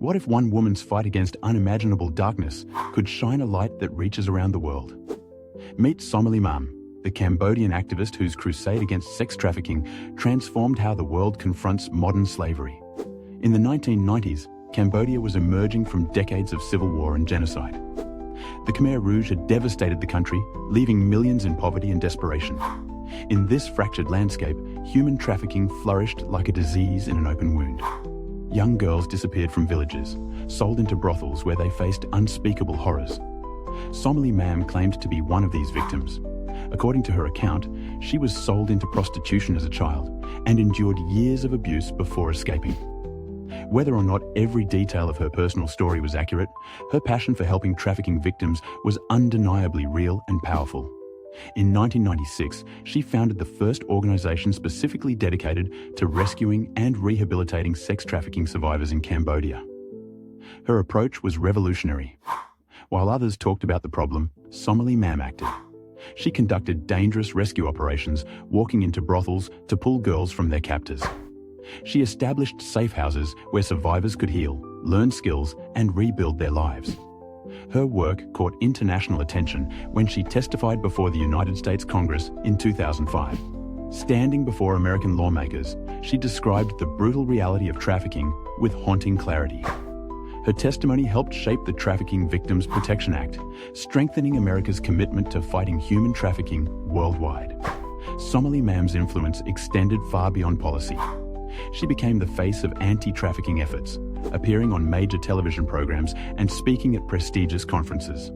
What if one woman's fight against unimaginable darkness could shine a light that reaches around the world? Meet Somaly Mam, the Cambodian activist whose crusade against sex trafficking transformed how the world confronts modern slavery. In the 1990s, Cambodia was emerging from decades of civil war and genocide. The Khmer Rouge had devastated the country, leaving millions in poverty and desperation. In this fractured landscape, human trafficking flourished like a disease in an open wound. Young girls disappeared from villages, sold into brothels where they faced unspeakable horrors. Somaly Mam claimed to be one of these victims. According to her account, she was sold into prostitution as a child and endured years of abuse before escaping. Whether or not every detail of her personal story was accurate, her passion for helping trafficking victims was undeniably real and powerful. In 1996, she founded the first organization specifically dedicated to rescuing and rehabilitating sex trafficking survivors in Cambodia. Her approach was revolutionary. While others talked about the problem, Somaly Mam acted. She conducted dangerous rescue operations, walking into brothels to pull girls from their captors. She established safe houses where survivors could heal, learn skills, and rebuild their lives. Her work caught international attention when she testified before the United States Congress in 2005. Standing before American lawmakers, she described the brutal reality of trafficking with haunting clarity. Her testimony helped shape the Trafficking Victims Protection Act, strengthening America's commitment to fighting human trafficking worldwide. Somaly Mam's influence extended far beyond policy. She became the face of anti-trafficking efforts, appearing on major television programs and speaking at prestigious conferences.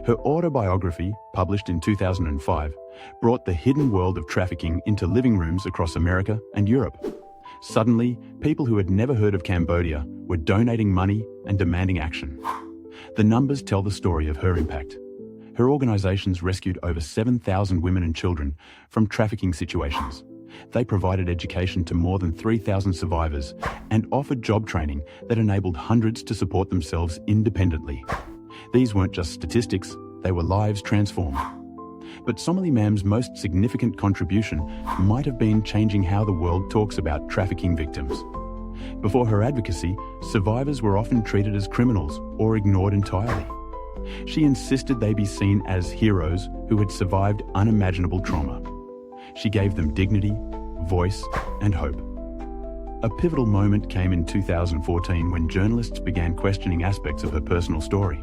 Her autobiography, published in 2005, brought the hidden world of trafficking into living rooms across America and Europe. Suddenly, people who had never heard of Cambodia were donating money and demanding action. The numbers tell the story of her impact. Her organizations rescued over 7,000 women and children from trafficking situations. They provided education to more than 3,000 survivors and offered job training that enabled hundreds to support themselves independently. These weren't just statistics, they were lives transformed. But Somaly Mam's most significant contribution might have been changing how the world talks about trafficking victims. Before her advocacy, survivors were often treated as criminals or ignored entirely. She insisted they be seen as heroes who had survived unimaginable trauma. She gave them dignity, voice, and hope. A pivotal moment came in 2014 when journalists began questioning aspects of her personal story.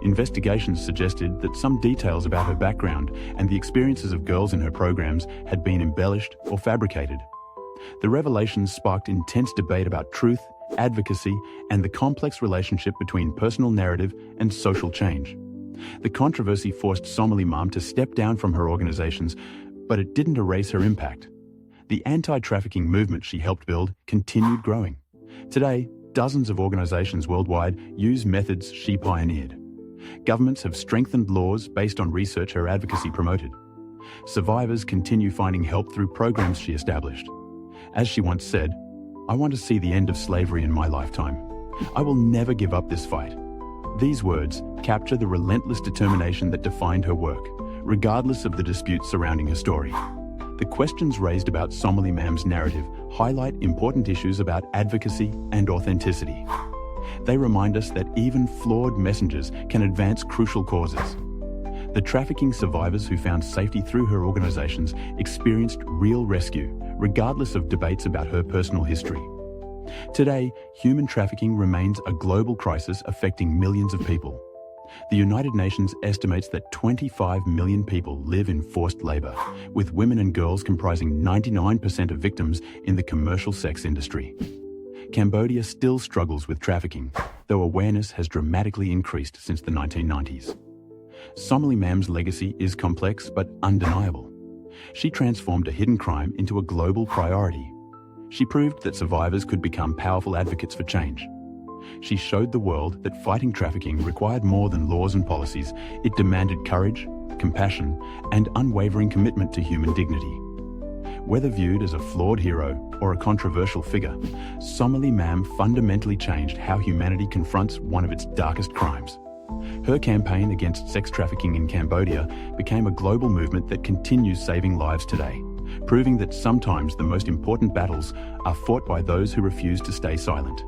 Investigations suggested that some details about her background and the experiences of girls in her programs had been embellished or fabricated. The revelations sparked intense debate about truth, advocacy, and the complex relationship between personal narrative and social change. The controversy forced Somaly Mam to step down from her organizations, but it didn't erase her impact. The anti-trafficking movement she helped build continued growing. Today, dozens of organizations worldwide use methods she pioneered. Governments have strengthened laws based on research her advocacy promoted. Survivors continue finding help through programs she established. As she once said, "I want to see the end of slavery in my lifetime. I will never give up this fight." These words capture the relentless determination that defined her work, regardless of the disputes surrounding her story. The questions raised about Somaly Mam's narrative highlight important issues about advocacy and authenticity. They remind us that even flawed messengers can advance crucial causes. The trafficking survivors who found safety through her organizations experienced real rescue, regardless of debates about her personal history. Today, human trafficking remains a global crisis affecting millions of people. The United Nations estimates that 25 million people live in forced labor, with women and girls comprising 99% of victims in the commercial sex industry. Cambodia still struggles with trafficking, though awareness has dramatically increased since the 1990s. Somaly Mam's legacy is complex but undeniable. She transformed a hidden crime into a global priority. She proved that survivors could become powerful advocates for change. She showed the world that fighting trafficking required more than laws and policies. It demanded courage, compassion, and unwavering commitment to human dignity. Whether viewed as a flawed hero or a controversial figure, Somaly Mam fundamentally changed how humanity confronts one of its darkest crimes. Her campaign against sex trafficking in Cambodia became a global movement that continues saving lives today, proving that sometimes the most important battles are fought by those who refuse to stay silent.